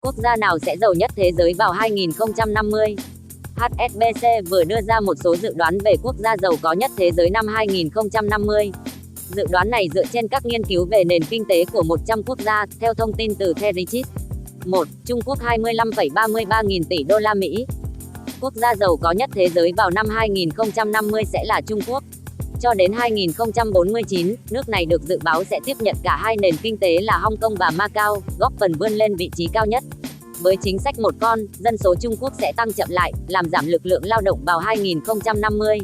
Quốc gia nào sẽ giàu nhất thế giới vào 2050? HSBC vừa đưa ra một số dự đoán về quốc gia giàu có nhất thế giới năm 2050. Dự đoán này dựa trên các nghiên cứu về nền kinh tế của 100 quốc gia, theo thông tin từ Therichis. 1. Trung Quốc 25,33 nghìn tỷ đô la Mỹ. Quốc gia giàu có nhất thế giới vào năm 2050 sẽ là Trung Quốc. Cho đến 2049, nước này được dự báo sẽ tiếp nhận cả hai nền kinh tế là Hong Kong và Macau, góp phần vươn lên vị trí cao nhất. Với chính sách một con, dân số Trung Quốc sẽ tăng chậm lại, làm giảm lực lượng lao động vào 2050.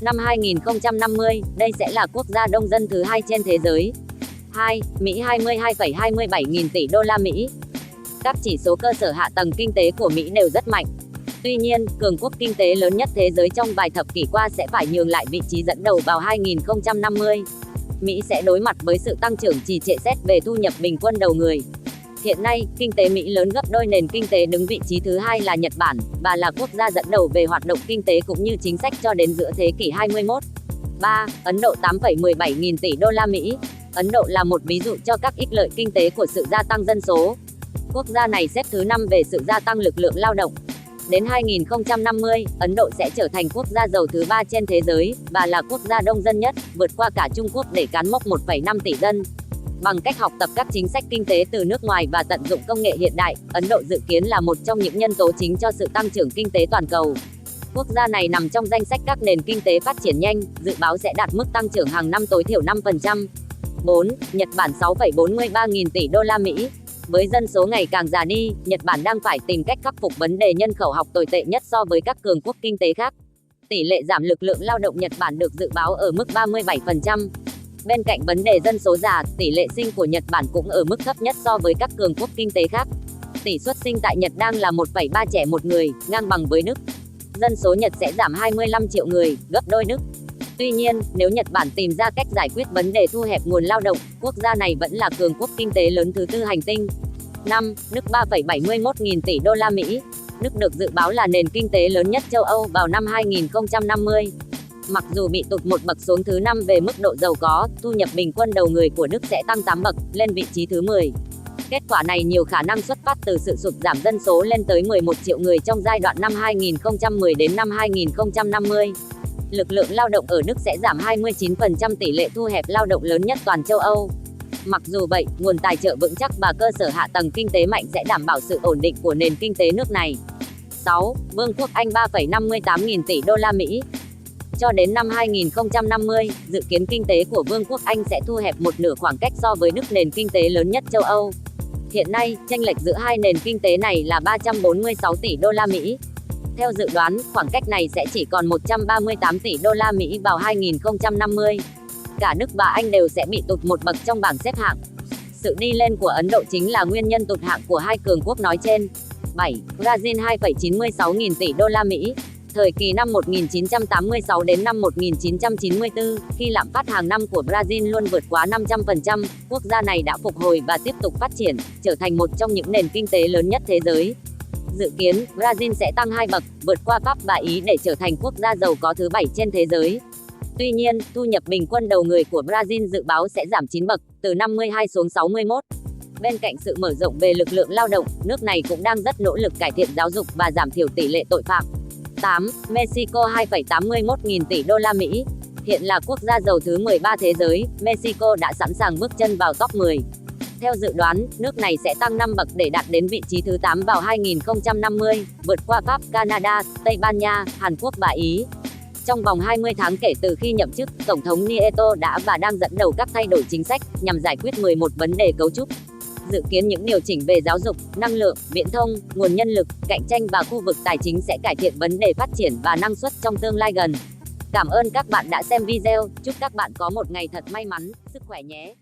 Năm 2050, đây sẽ là quốc gia đông dân thứ hai trên thế giới. 2. Mỹ 22,27 nghìn tỷ đô la Mỹ. Các chỉ số cơ sở hạ tầng kinh tế của Mỹ đều rất mạnh. Tuy nhiên, cường quốc kinh tế lớn nhất thế giới trong vài thập kỷ qua sẽ phải nhường lại vị trí dẫn đầu vào 2050. Mỹ sẽ đối mặt với sự tăng trưởng trì trệ xét về thu nhập bình quân đầu người. Hiện nay, kinh tế Mỹ lớn gấp đôi nền kinh tế đứng vị trí thứ hai là Nhật Bản, và là quốc gia dẫn đầu về hoạt động kinh tế cũng như chính sách cho đến giữa thế kỷ 21. 3. Ấn Độ 8,17 nghìn tỷ đô la Mỹ. Ấn Độ là một ví dụ cho các ích lợi kinh tế của sự gia tăng dân số. Quốc gia này xếp thứ 5 về sự gia tăng lực lượng lao động. Đến 2050, Ấn Độ sẽ trở thành quốc gia giàu thứ 3 trên thế giới, và là quốc gia đông dân nhất, vượt qua cả Trung Quốc để cán mốc 1,5 tỷ dân. Bằng cách học tập các chính sách kinh tế từ nước ngoài và tận dụng công nghệ hiện đại, Ấn Độ dự kiến là một trong những nhân tố chính cho sự tăng trưởng kinh tế toàn cầu. Quốc gia này nằm trong danh sách các nền kinh tế phát triển nhanh, dự báo sẽ đạt mức tăng trưởng hàng năm tối thiểu 5%. 4. Nhật Bản 6,43 nghìn tỷ đô la Mỹ. Với dân số ngày càng già đi, Nhật Bản đang phải tìm cách khắc phục vấn đề nhân khẩu học tồi tệ nhất so với các cường quốc kinh tế khác. Tỷ lệ giảm lực lượng lao động Nhật Bản được dự báo ở mức 37%. Bên cạnh vấn đề dân số già, tỷ lệ sinh của Nhật Bản cũng ở mức thấp nhất so với các cường quốc kinh tế khác. Tỷ suất sinh tại Nhật đang là 1,3 trẻ một người, ngang bằng với Đức. Dân số Nhật sẽ giảm 25 triệu người, gấp đôi Đức. Tuy nhiên, nếu Nhật Bản tìm ra cách giải quyết vấn đề thu hẹp nguồn lao động, quốc gia này vẫn là cường quốc kinh tế lớn thứ tư hành tinh. 5. Đức 3,71 nghìn tỷ đô la Mỹ. Đức được dự báo là nền kinh tế lớn nhất châu Âu vào năm 2050. Mặc dù bị tụt một bậc xuống thứ 5 về mức độ giàu có, thu nhập bình quân đầu người của Đức sẽ tăng 8 bậc, lên vị trí thứ 10. Kết quả này nhiều khả năng xuất phát từ sự sụt giảm dân số lên tới 11 triệu người trong giai đoạn năm 2010 đến năm 2050. Lực lượng lao động ở Đức sẽ giảm 29%, tỷ lệ thu hẹp lao động lớn nhất toàn châu Âu. Mặc dù vậy, nguồn tài trợ vững chắc và cơ sở hạ tầng kinh tế mạnh sẽ đảm bảo sự ổn định của nền kinh tế nước này. 6. Vương quốc Anh 3,58 nghìn tỷ đô la Mỹ. Cho đến năm 2050, dự kiến kinh tế của Vương quốc Anh sẽ thu hẹp một nửa khoảng cách so với Đức, nền kinh tế lớn nhất châu Âu. Hiện nay, chênh lệch giữa hai nền kinh tế này là 346 tỷ đô la Mỹ. Theo dự đoán, khoảng cách này sẽ chỉ còn 138 tỷ đô la Mỹ vào 2050. Cả Đức và Anh đều sẽ bị tụt một bậc trong bảng xếp hạng. Sự đi lên của Ấn Độ chính là nguyên nhân tụt hạng của hai cường quốc nói trên. 7. Brazil 2,96 nghìn tỷ đô la Mỹ. Thời kỳ năm 1986 đến năm 1994, khi lạm phát hàng năm của Brazil luôn vượt quá 500%, quốc gia này đã phục hồi và tiếp tục phát triển, trở thành một trong những nền kinh tế lớn nhất thế giới. Dự kiến, Brazil sẽ tăng 2 bậc, vượt qua Pháp và Ý để trở thành quốc gia giàu có thứ 7 trên thế giới. Tuy nhiên, thu nhập bình quân đầu người của Brazil dự báo sẽ giảm 9 bậc, từ 52 xuống 61. Bên cạnh sự mở rộng về lực lượng lao động, nước này cũng đang rất nỗ lực cải thiện giáo dục và giảm thiểu tỷ lệ tội phạm. 8. Mexico 2,81 nghìn tỷ đô la Mỹ. Hiện là quốc gia giàu thứ 13 thế giới, Mexico đã sẵn sàng bước chân vào top 10. Theo dự đoán, nước này sẽ tăng 5 bậc để đạt đến vị trí thứ 8 vào 2050, vượt qua Pháp, Canada, Tây Ban Nha, Hàn Quốc và Ý. Trong vòng 20 tháng kể từ khi nhậm chức, Tổng thống Nieto đã và đang dẫn đầu các thay đổi chính sách nhằm giải quyết 11 vấn đề cấu trúc. Dự kiến những điều chỉnh về giáo dục, năng lượng, viễn thông, nguồn nhân lực, cạnh tranh và khu vực tài chính sẽ cải thiện vấn đề phát triển và năng suất trong tương lai gần. Cảm ơn các bạn đã xem video, chúc các bạn có một ngày thật may mắn, sức khỏe nhé.